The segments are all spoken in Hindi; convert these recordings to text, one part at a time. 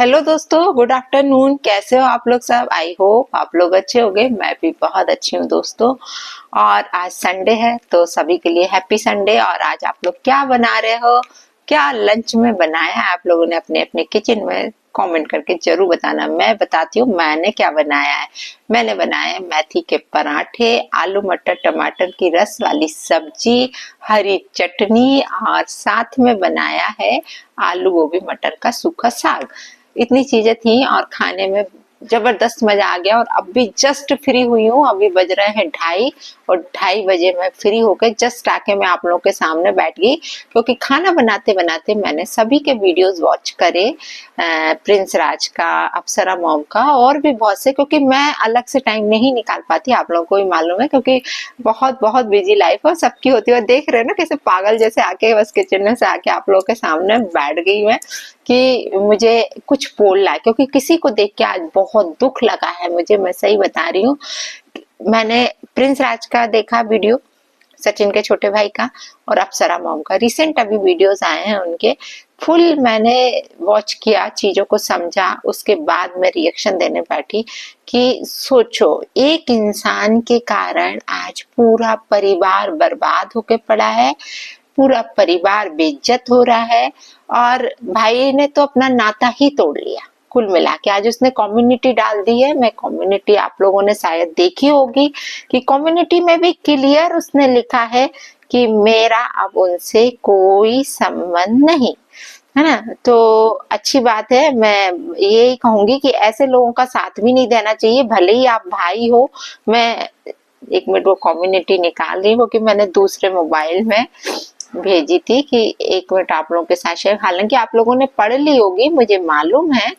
हेलो दोस्तों, गुड आफ्टरनून। कैसे हो आप लोग सब? आई होप आप लोग अच्छे होंगे। मैं भी बहुत अच्छी हूँ दोस्तों। और आज संडे है तो सभी के लिए हैप्पी संडे। और आज आप लोग क्या बना रहे हो, क्या लंच में बनाया है आप लोगों ने अपने अपने किचन में? कमेंट करके जरूर बताना। मैं बताती हूँ मैंने क्या बनाया है। मैंने बनाया है मेथी के पराठे, आलू मटर टमाटर की रस वाली सब्जी, हरी चटनी और साथ में बनाया है आलू गोभी मटर का सूखा साग। इतनी चीजें थी और खाने में जबरदस्त मजा आ गया। और अभी जस्ट फ्री हुई हूँ, अभी बज रहे हैं 2:30 और 2:30 बजे मैं फ्री होकर जस्ट आके मैं आप लोगों के सामने बैठ गई, क्योंकि खाना बनाते बनाते मैंने सभी के वीडियोस वॉच करे, प्रिंस राज का, अप्सरा मॉम का और भी बहुत से, क्योंकि मैं अलग से टाइम नहीं निकाल पाती, आप लोगों को भी मालूम है, क्योंकि बहुत बहुत बिजी लाइफ है सबकी होती है। देख रहे हैं ना कैसे पागल जैसे आके बस किचन में से आके आप लोगों के सामने बैठ गई मैं कि मुझे कुछ बोलना है, क्योंकि किसी को देख के आज बहुत दुख लगा है मुझे। मैं सही बता रही हूँ। मैंने प्रिंस राज का देखा वीडियो, सचिन के छोटे भाई का, और अप्सरा मॉम का रिसेंट अभी वीडियोस आए हैं उनके, फुल मैंने वॉच किया, चीजों को समझा, उसके बाद मैं रिएक्शन देने बैठी कि सोचो एक इंसान के कारण आज पूरा परिवार बर्बाद होके पड़ा है, पूरा परिवार बेइज्जत हो रहा है। और भाई ने तो अपना नाता ही तोड़ लिया कुल मिला के। आज उसने कम्युनिटी डाल दी है, मैं कम्युनिटी आप लोगों ने शायद देखी होगी कि कम्युनिटी में भी क्लियर उसने लिखा है कि मेरा अब उनसे कोई संबंध नहीं है ना। तो अच्छी बात है। मैं यही कहूंगी कि ऐसे लोगों का साथ भी नहीं देना चाहिए, भले ही आप भाई हो। मैं एक मिनट वो कम्युनिटी निकाल रही हूँ कि मैंने दूसरे मोबाइल में भेजी थी कि एक मिनट आप लोगों के साथ शेयर। हालांकि आप लोगों ने पढ़ ली होगी, मुझे मालूम है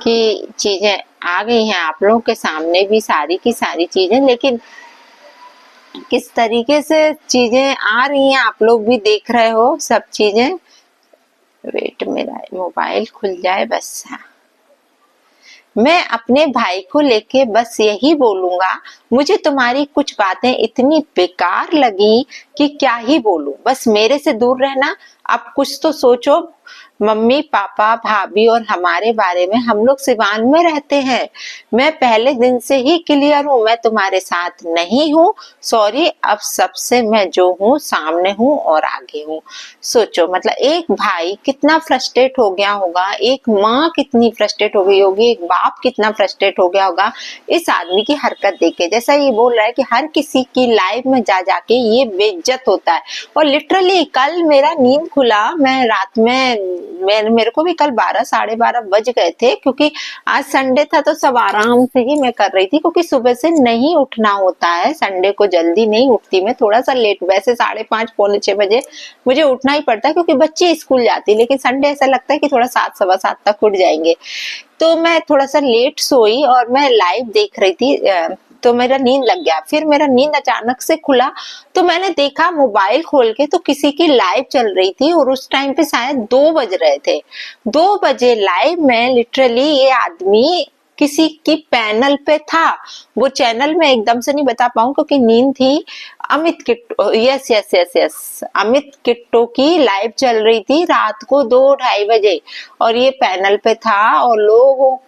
कि चीजें आ गई हैं आप लोगों के सामने भी, सारी की सारी चीजें, लेकिन किस तरीके से चीजें आ रही हैं आप लोग भी देख रहे हो सब चीजें। वेट, मेरा मोबाइल खुल जाए बस। हाँ, मैं अपने भाई को लेके बस यही बोलूंगा, मुझे तुम्हारी कुछ बातें इतनी बेकार लगी कि क्या ही बोलूं। बस मेरे से दूर रहना। अब कुछ तो सोचो, मम्मी पापा भाभी और हमारे बारे में। हम लोग सिवान में रहते हैं। मैं पहले दिन से ही क्लियर हूँ, मैं तुम्हारे साथ नहीं हूँ। सॉरी, अब सबसे मैं जो हूँ सामने हूँ और आगे हूँ। सोचो मतलब एक भाई कितना फ्रस्ट्रेट हो गया होगा, एक माँ कितनी फ्रस्ट्रेट हो गई होगी, एक बाप कितना फ्रस्ट्रेट हो गया होगा इस आदमी की हरकत देख के। जैसा ये बोल रहा है कि हर किसी की लाइफ में जा जाके ये बेइज्जत होता है। और लिटरली कल मेरा नींद खुला, मैं रात में मेरे को भी कल 12 साढ़े 12 बज गए थे, क्योंकि आज संडे था तो सब आराम से ही मैं कर रही थी, क्योंकि सुबह से नहीं उठना होता है। संडे को जल्दी नहीं उठती मैं, थोड़ा सा लेट, वैसे 5:30 पौने 6 बजे मुझे उठना ही पड़ता है क्योंकि बच्चे स्कूल जाती है, लेकिन संडे ऐसा लगता है कि थोड़ा 7 सवा 7 तक उठ जाएंगे। तो मैं थोड़ा सा लेट सोई और मैं लाइव देख रही थी, तो मेरा नींद लग गया। फिर मेरा नींद अचानक से खुला तो मैंने देखा मोबाइल खोल के तो किसी की लाइव चल रही थी, और उस टाइम पे शायद 2 बज रहे थे। 2 बजे लाइव में लिटरली ये आदमी किसी की पैनल पे था। वो चैनल में एकदम से नहीं बता पाऊं क्योंकि नींद थी। Amit Kitto, yes yes yes yes, Amit Kitto की लाइव चल रही थी रात को 2-2:30 बजे, और ये पैनल पे था और लोग,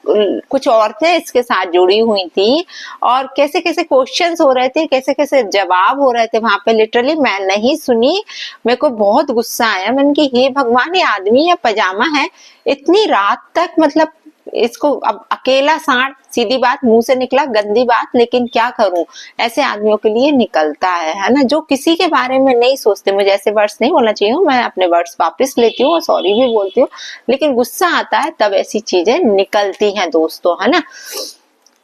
कुछ औरतें इसके साथ जुड़ी हुई थी, और कैसे कैसे क्वेश्चंस हो रहे थे, कैसे कैसे जवाब हो रहे थे वहां पे। लिटरली मैं नहीं सुनी, मेरे को बहुत गुस्सा आया। मैंने कि हे भगवान, ये आदमी है पजामा है, इतनी रात तक, मतलब इसको अब अकेला सांड, सीधी बात मुंह से निकला, गंदी बात, लेकिन क्या करूं, ऐसे आदमियों के लिए निकलता है ना, जो किसी के बारे में नहीं सोचते। मुझे ऐसे वर्ड्स नहीं बोलना चाहिए, मैं अपने वर्ड्स वापस लेती हूँ और सॉरी भी बोलती हूँ, लेकिन गुस्सा आता है तब ऐसी चीजें निकलती हैं दोस्तों, है ना।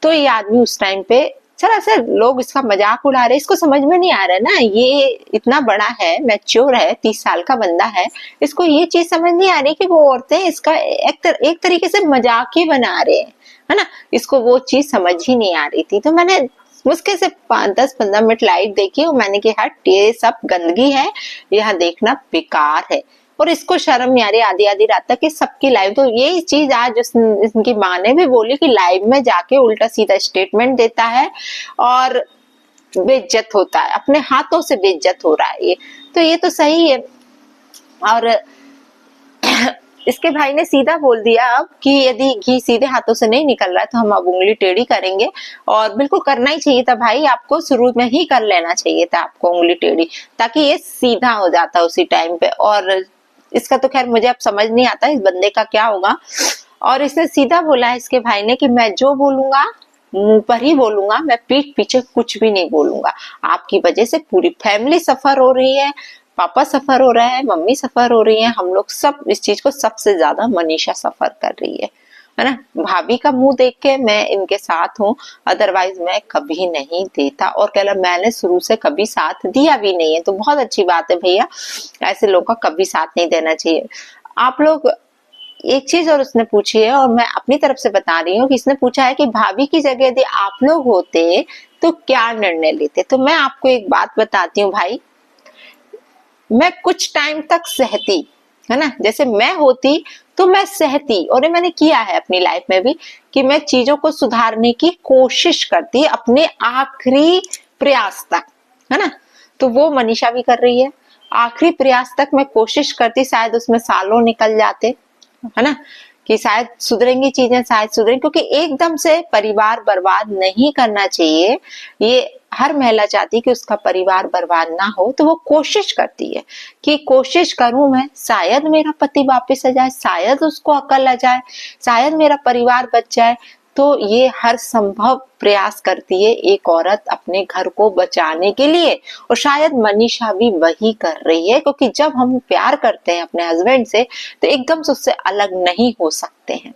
तो ये आदमी उस टाइम पे, चल ऐसे लोग इसका मजाक उड़ा रहे, इसको समझ में नहीं आ रहा है ना, ये इतना बड़ा है, मैच्योर है, 30 साल का बंदा है, इसको ये चीज समझ नहीं आ रही कि वो औरतें इसका एक तरीके से मजाक ही बना रहे हैं, है ना। इसको वो चीज समझ ही नहीं आ रही थी। तो मैंने मुश्किल से 10-15 मिनट लाइव देखी और मैंने कि हट, ये सब गंदगी है, यहाँ देखना बेकार है। और इसको शर्म नहीं आ रही आधी आधी रात तक कि सबकी लाइव। तो यही चीज आज इनकी माँ ने भी बोली कि लाइव में जाके उल्टा सीधा स्टेटमेंट देता है और बेइज्जत होता है, अपने हाथों से बेइज्जत हो रहा है ये। तो ये तो सही है। और इसके भाई ने सीधा बोल दिया अब कि यदि घी सीधे हाथों से नहीं निकल रहा है तो हम अब उंगली टेढ़ी करेंगे, और बिल्कुल करना ही चाहिए था भाई, आपको शुरू में ही कर लेना चाहिए था आपको उंगली टेढ़ी, ताकि ये सीधा हो जाता उसी टाइम पे। और इसका तो खैर मुझे अब समझ नहीं आता इस बंदे का क्या होगा। और इसने सीधा बोला है इसके भाई ने कि मैं जो बोलूंगा मुंह पर ही बोलूंगा, मैं पीठ पीछे कुछ भी नहीं बोलूंगा। आपकी वजह से पूरी फैमिली सफर हो रही है, पापा सफर हो रहा है, मम्मी सफर हो रही है, हम लोग सब इस चीज को, सबसे ज्यादा मनीषा सफर कर रही है ना। भाभी का मुंह देख के मैं इनके साथ हूँ, अदरवाइज मैं कभी नहीं देता। और कहला मैंने शुरू से कभी साथ दिया भी नहीं है, तो बहुत अच्छी बात है भैया, ऐसे लोगों का कभी साथ नहीं देना चाहिए। आप लोग एक चीज और उसने पूछी है, और मैं अपनी तरफ से बता रही हूँ कि इसने पूछा है कि भाभी की जगह यदि आप लोग होते तो क्या निर्णय लेते। तो मैं आपको एक बात बताती हूँ भाई, मैं कुछ टाइम तक सहती, है ना, जैसे मैं होती तो मैं सहती, और ये मैंने किया है अपनी लाइफ में भी, कि मैं चीजों को सुधारने की कोशिश करती अपने आखिरी प्रयास तक, है ना। तो वो मनीषा भी कर रही है, आखिरी प्रयास तक मैं कोशिश करती, शायद उसमें सालों निकल जाते, है ना, कि शायद सुधरेंगी चीजें, शायद सुधरेंगी, क्योंकि एकदम से परिवार बर्बाद नहीं करना चाहिए। ये हर महिला चाहती है कि उसका परिवार बर्बाद ना हो, तो वो कोशिश करती है कि कोशिश करूं मैं, शायद मेरा पति वापस आ जाए, शायद उसको अकल आ जाए, शायद मेरा परिवार बच जाए। तो ये हर संभव प्रयास करती है एक औरत अपने घर को बचाने के लिए, और शायद मनीषा भी वही कर रही है, क्योंकि जब हम प्यार करते हैं अपने हस्बैंड से तो एकदम से उससे अलग नहीं हो सकते हैं,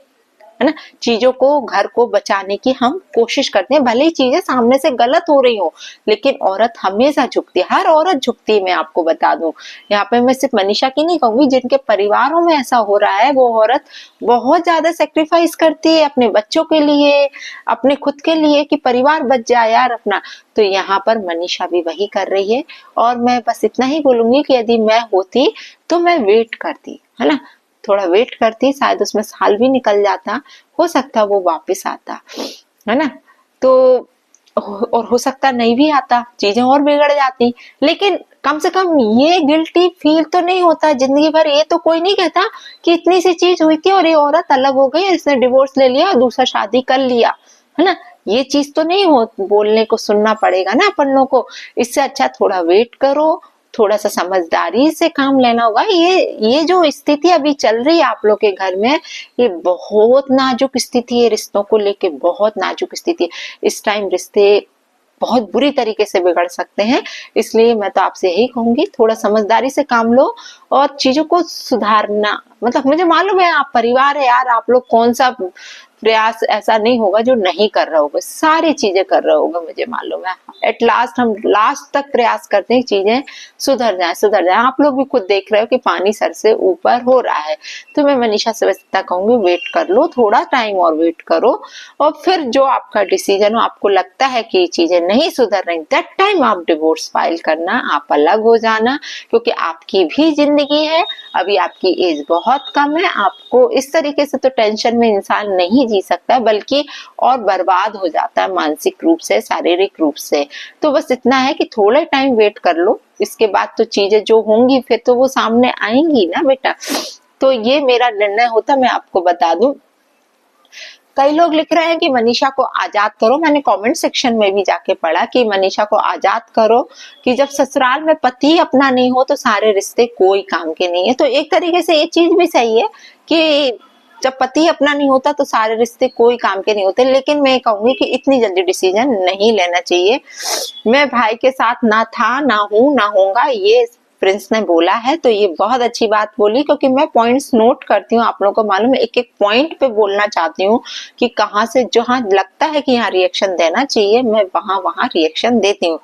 है ना। चीजों को, घर को बचाने की हम कोशिश करते हैं, भले ही चीजें सामने से गलत हो रही हो, लेकिन औरत हमेशा झुकती है, हर औरत झुकती है। मैं आपको बता दूं, यहाँ पे मैं सिर्फ मनीषा की नहीं कहूंगी, जिनके परिवारों में ऐसा हो रहा है वो औरत बहुत ज्यादा सेक्रीफाइस करती है अपने बच्चों के लिए, अपने खुद के लिए, कि परिवार बच जाए यार अपना। तो यहाँ पर मनीषा भी वही कर रही है, और मैं बस इतना ही बोलूंगी कि यदि मैं होती तो मैं वेट करती, है ना, थोड़ा वेट करती, शायद उसमें साल भी निकल जाता, हो सकता वो वापस आता, है ना। तो और हो सकता नहीं भी आता, चीजें और बिगड़ जाती, लेकिन कम से कम ये गिल्टी फील तो नहीं होता जिंदगी भर। ये तो कोई नहीं कहता कि इतनी सी चीज हुई थी और ये औरत अलग हो गई, इसने डिवोर्स ले लिया, दूसरा शादी कर लिया, है ना। ये चीज तो नहीं हो, बोलने को सुनना पड़ेगा ना अपन लोग को। इससे अच्छा थोड़ा वेट करो, थोड़ा सा समझदारी से काम लेना होगा। ये जो स्थिति अभी चल रही है आप लोग के घर में, ये बहुत नाजुक स्थिति है, रिश्तों को लेके बहुत नाजुक स्थिति है। इस टाइम रिश्ते बहुत बुरी तरीके से बिगड़ सकते हैं, इसलिए मैं तो आपसे यही कहूंगी थोड़ा समझदारी से काम लो और चीजों को सुधारना। मतलब मुझे मालूम है आप परिवार है यार, आप लोग कौन सा प्रयास ऐसा नहीं होगा जो नहीं कर रहे होगे, सारी चीजें कर रहे होगे, मुझे मालूम है। एट लास्ट हम लास्ट तक प्रयास करते हैं चीजें सुधर जाए, सुधर जाए। आप लोग भी खुद देख रहे हो कि पानी सर से ऊपर हो रहा है। तो मैं मनीषा से बस इतना कहूंगी, वेट कर लो, थोड़ा टाइम और वेट करो, और फिर जो आपका डिसीजन हो, आपको लगता है कि चीजें नहीं सुधर रही, दैट टाइम आप डिवोर्स फाइल करना, आप अलग हो जाना, क्योंकि आपकी भी जिंदगी है, अभी आपकी एज बहुत कम है। आपको इस तरीके से तो टेंशन में इंसान नहीं जी सकता, बल्कि और बर्बाद हो जाता है मानसिक रूप से, शारीरिक रूप से। तो बस इतना है कि थोड़ा टाइम वेट कर लो, इसके बाद तो चीजें जो होंगी फिर तो वो सामने आएंगी ना बेटा। तो ये मेरा निर्णय होता, मैं आपको बता दूं। कई लोग लिख रहे हैं कि मनीषा को आजाद करो, मैंने कमेंट सेक्शन में भी जाके पढ़ा कि मनीषा को आजाद करो, कि जब ससुराल में पति अपना नहीं हो तो सारे रिश्ते कोई काम के नहीं है। तो एक तरीके से ये चीज भी सही है कि जब पति अपना नहीं होता तो सारे रिश्ते कोई काम के नहीं होते, लेकिन मैं कहूंगी कि इतनी जल्दी डिसीजन नहीं लेना चाहिए। मैं भाई के साथ ना था, ना हूं, ना होऊंगा, ये प्रिंस ने बोला है, तो ये बहुत अच्छी बात बोली, क्योंकि मैं पॉइंट्स नोट करती हूँ, आप लोगों को मालूम है, एक एक पॉइंट पे बोलना चाहती हूँ कि कहाँ से जहाँ लगता है कि यहाँ रिएक्शन देना चाहिए, मैं वहां वहां रिएक्शन देती हूँ।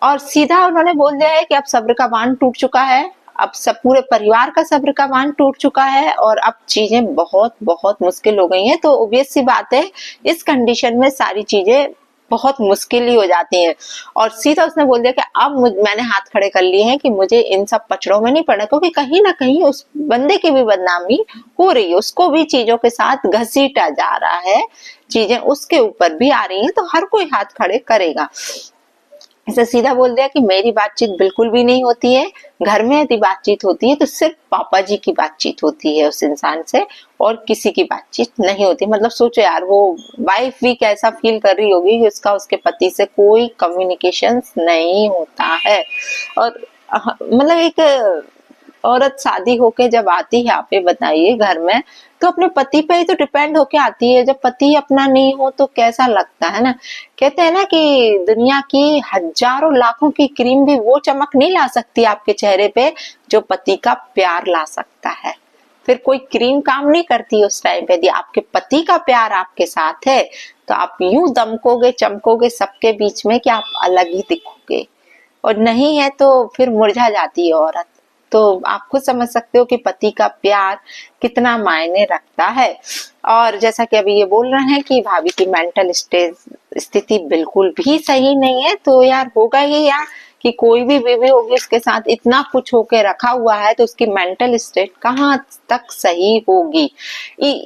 और सीधा उन्होंने बोल दिया है कि अब सब्र का बांध टूट चुका है, अब सब पूरे परिवार का सब्र का बांध टूट चुका है, और अब चीजें बहुत बहुत मुश्किल हो गई हैं। तो ऑब्वियस सी बात है, इस कंडीशन में सारी चीजें बहुत मुश्किल ही हो जाती हैं। और सीधा उसने बोल दिया कि अब मैंने हाथ खड़े कर लिए हैं कि मुझे इन सब पचड़ों में नहीं पड़ना, क्योंकि कहीं ना कहीं उस बंदे की भी बदनामी हो रही है, उसको भी चीजों के साथ घसीटा जा रहा है, चीजें उसके ऊपर भी आ रही हैं, तो हर कोई हाथ खड़े करेगा। ऐसे सीधा बोल दिया कि मेरी बातचीत बिल्कुल भी नहीं होती है, घर में यदि बातचीत होती है तो सिर्फ पापा जी की बातचीत होती है उस इंसान से, और किसी की बातचीत नहीं होती। मतलब सोचो यार, वो वाइफ भी कैसा फील कर रही होगी कि उसका उसके पति से कोई कम्युनिकेशन नहीं होता है। और मतलब एक औरत शादी होके जब आती है, आप ये बताइए घर में, तो अपने पति पे ही तो डिपेंड होके आती है। जब पति अपना नहीं हो तो कैसा लगता है ना। कहते हैं ना कि दुनिया की हजारों लाखों की क्रीम भी वो चमक नहीं ला सकती आपके चेहरे पे जो पति का प्यार ला सकता है। फिर कोई क्रीम काम नहीं करती उस टाइम पे। यदि आपके पति का प्यार आपके साथ है तो आप यूं दमकोगे चमकोगे सबके बीच में कि आप अलग ही दिखोगे, और नहीं है तो फिर मुरझा जाती है औरत। तो आप खुद समझ सकते हो कि पति का प्यार कितना मायने रखता है। और जैसा कि अभी ये बोल रहे हैं कि भाभी की मेंटल स्थिति बिल्कुल भी सही नहीं है, तो यार होगा ही यार कि कोई भी बीवी होगी उसके साथ इतना कुछ होके रखा हुआ है तो उसकी मेंटल स्टेट कहाँ तक सही होगी।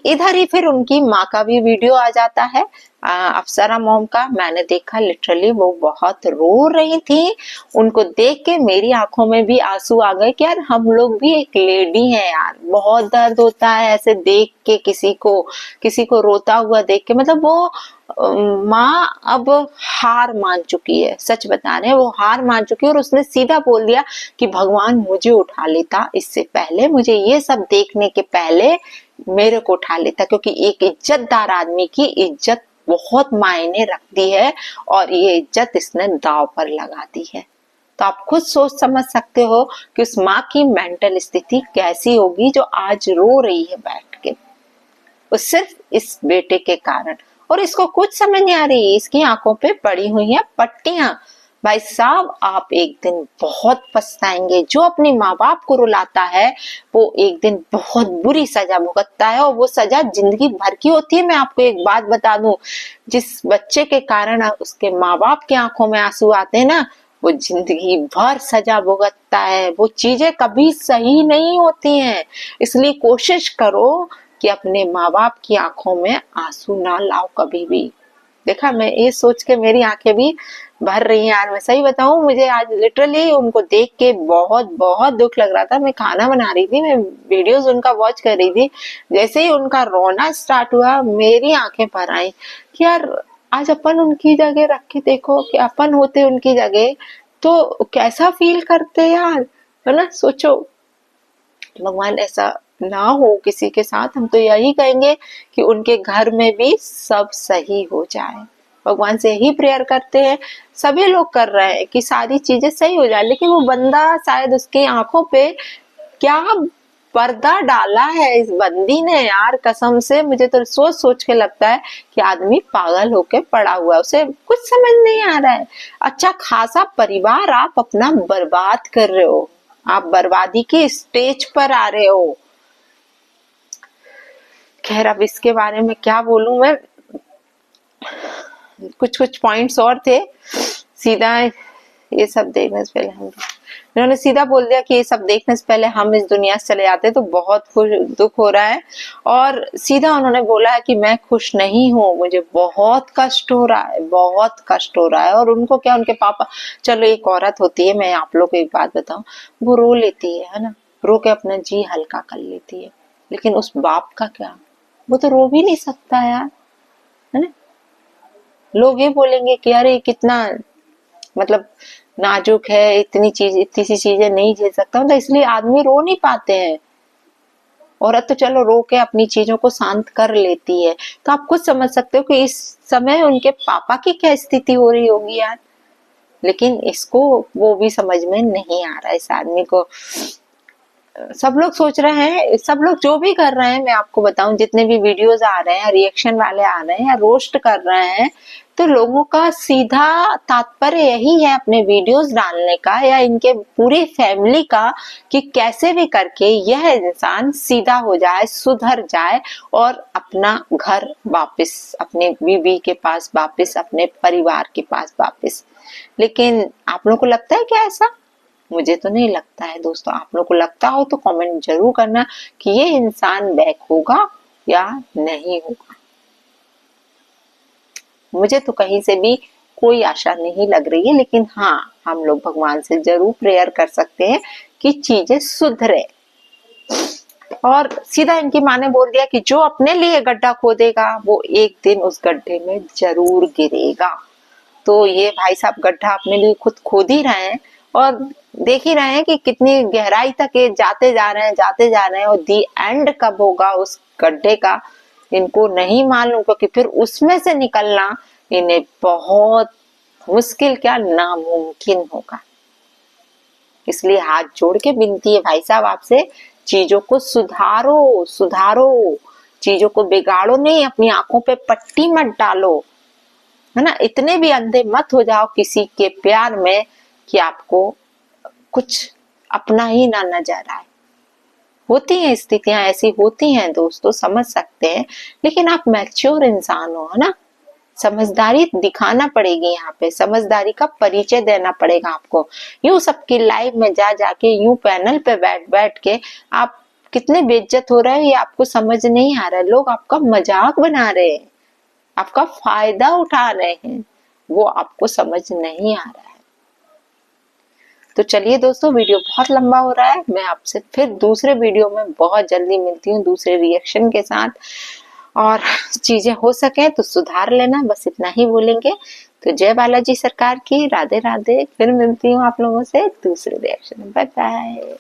इधर ही फिर उनकी माँ का भी वीडियो आ जाता है, अप्सरा मॉम का। मैंने देखा, लिटरली वो बहुत रो रही थी। उनको देख के मेरी आंखों में भी आंसू आ गए कि यार हम लोग भी एक लेडी हैं यार, बहुत दर्द होता है ऐसे देख के किसी को रोता हुआ देख के। मतलब वो माँ अब हार मान चुकी है, सच बता रहे हैं, वो हार मान चुकी है। और उसने सीधा बोल दिया कि भगवान मुझे उठा लेता इससे पहले, मुझे ये सब देखने के पहले मेरे को उठा लेता, क्योंकि एक इज्जतदार आदमी की इज्जत बहुत मायने रखती है और ये इज्जत इसने दांव पर लगा दी है। तो आप खुद सोच समझ सकते हो कि उस माँ की मेंटल स्थिति कैसी होगी जो आज रो रही है बैठ के, वो सिर्फ इस बेटे के कारण। और इसको कुछ समझ नहीं आ रही, इसकी आंखों पे पड़ी हुई है पट्टियां। भाई साहब, आप एक दिन बहुत पछताएंगे। जो अपने माँ बाप को रुलाता है वो एक दिन बहुत बुरी सजा भुगतता है, और वो सजा जिंदगी भर की होती है। मैं आपको एक बात बता दूं, जिस बच्चे के कारण उसके माँ बाप की आंखों में आंसू आते हैं ना, वो जिंदगी भर सजा भुगतता है। वो चीजें कभी सही नहीं होती हैं। इसलिए कोशिश करो कि अपने माँ बाप की आंखों में आंसू ना लाओ कभी भी। देखा, मैं ये सोच के मेरी आंखें भी भर रही हैं यार। मैं सही बताऊं, मुझे आज लिटरली उनको देख के बहुत बहुत दुख लग रहा था। मैं खाना बना रही थी, मैं वीडियोस उनका वॉच कर रही थी, जैसे ही उनका रोना स्टार्ट हुआ मेरी आंखें भर आई कि यार आज अपन उनकी जगह रख के देखो कि अपन होते उनकी जगह तो कैसा फील करते यार, है ना। सोचो, भगवान ऐसा ना हो किसी के साथ। हम तो यही कहेंगे कि उनके घर में भी सब सही हो जाए। भगवान से यही प्रेयर करते हैं, सभी लोग कर रहे हैं कि सारी चीजें सही हो जाए। लेकिन वो बंदा शायद उसकी आंखों पे क्या पर्दा डाला है इस बंदी ने यार, कसम से मुझे तो सोच सोच के लगता है कि आदमी पागल होके पड़ा हुआ है, उसे कुछ समझ नहीं आ रहा है। अच्छा खासा परिवार आप अपना बर्बाद कर रहे हो, आप बर्बादी के स्टेज पर आ रहे हो। खैर, अब इसके बारे में क्या बोलूं मैं, कुछ कुछ पॉइंट्स और थे। सीधा ये सब देखने से पहले इन्होंने सीधा बोल दिया कि ये सब देखने से पहले हम इस दुनिया से चले जाते, तो बहुत दुख हो रहा है। और सीधा उन्होंने बोला है कि मैं खुश नहीं हूँ, मुझे बहुत कष्ट हो रहा है, बहुत कष्ट हो रहा है। और उनको क्या, उनके पापा, चलो एक औरत होती है, मैं आप लोग को एक बात बताऊं, वो रो लेती है ना, रो के अपना जी हल्का कर लेती है। लेकिन उस बाप का क्या, वो तो रो भी नहीं सकता यार, है ना। लोग ये बोलेंगे कि अरे कितना मतलब नाजुक है, इतनी सी चीजें नहीं झेल सकता, तो इसलिए आदमी रो नहीं पाते हैं। औरत तो चलो रो के अपनी चीजों को शांत कर लेती है। तो आप खुद समझ सकते हो कि इस समय उनके पापा की क्या स्थिति हो रही होगी यार। लेकिन इसको वो भी समझ में नहीं आ रहा है इस आदमी को। सब लोग सोच रहे हैं, सब लोग जो भी कर रहे हैं, मैं आपको बताऊं, जितने भी वीडियोस आ रहे हैं, रिएक्शन वाले आ रहे हैं या रोस्ट कर रहे हैं, तो लोगों का सीधा तात्पर्य यही है अपने वीडियोस डालने का या इनके पूरी फैमिली का कि कैसे भी करके यह इंसान सीधा हो जाए, सुधर जाए और अपना घर वापस अपने बीवी के पास, वापस अपने परिवार के पास वापस। लेकिन आप लोगों को लगता है क्या ऐसा? मुझे तो नहीं लगता है दोस्तों। आप लोगों को लगता हो तो कमेंट जरूर करना कि ये इंसान बैक होगा या नहीं होगा। मुझे तो कहीं से भी कोई आशा नहीं लग रही है, लेकिन हाँ हम लोग भगवान से जरूर प्रेयर कर सकते हैं कि चीजें सुधरे। और सीधा इनकी माँ ने बोल दिया कि जो अपने लिए गड्ढा खोदेगा वो एक दिन उस गड्ढे में जरूर गिरेगा। तो ये भाई साहब गड्ढा अपने लिए खुद खोद ही रहे हैं और देख ही रहे हैं कि कितनी गहराई तक ये जाते जा रहे हैं और दी एंड कब होगा उस गड्ढे का इनको नहीं मालूम, क्योंकि फिर उसमें से निकलना इन्हें बहुत मुश्किल क्या नामुमकिन होगा। इसलिए हाथ जोड़ के विनती है भाई साहब आपसे, चीजों को सुधारो सुधारो, चीजों को बिगाड़ो नहीं, अपनी आंखों पे पट्टी मत डालो, है ना। इतने भी अंधे मत हो जाओ किसी के प्यार में कि आपको कुछ अपना ही ना नजर आए। होती हैं स्थितियां ऐसी, होती हैं दोस्तों, समझ सकते हैं, लेकिन आप मैच्योर इंसान हो, है ना। समझदारी दिखाना पड़ेगी, यहाँ पे समझदारी का परिचय देना पड़ेगा आपको। यूं सबकी लाइव में जा जाके, यूं पैनल पे बैठ बैठ के आप कितने बेइज्जत हो रहे हो ये आपको समझ नहीं आ रहा है। लोग आपका मजाक बना रहे हैं, आपका फायदा उठा रहे हैं, वो आपको समझ नहीं आ रहा है। तो चलिए दोस्तों, वीडियो बहुत लंबा हो रहा है, मैं आपसे फिर दूसरे वीडियो में बहुत जल्दी मिलती हूँ दूसरे रिएक्शन के साथ। और चीजें हो सके तो सुधार लेना, बस इतना ही बोलेंगे। तो जय बालाजी सरकार की, राधे राधे। फिर मिलती हूँ आप लोगों से दूसरे रिएक्शन में। Bye bye.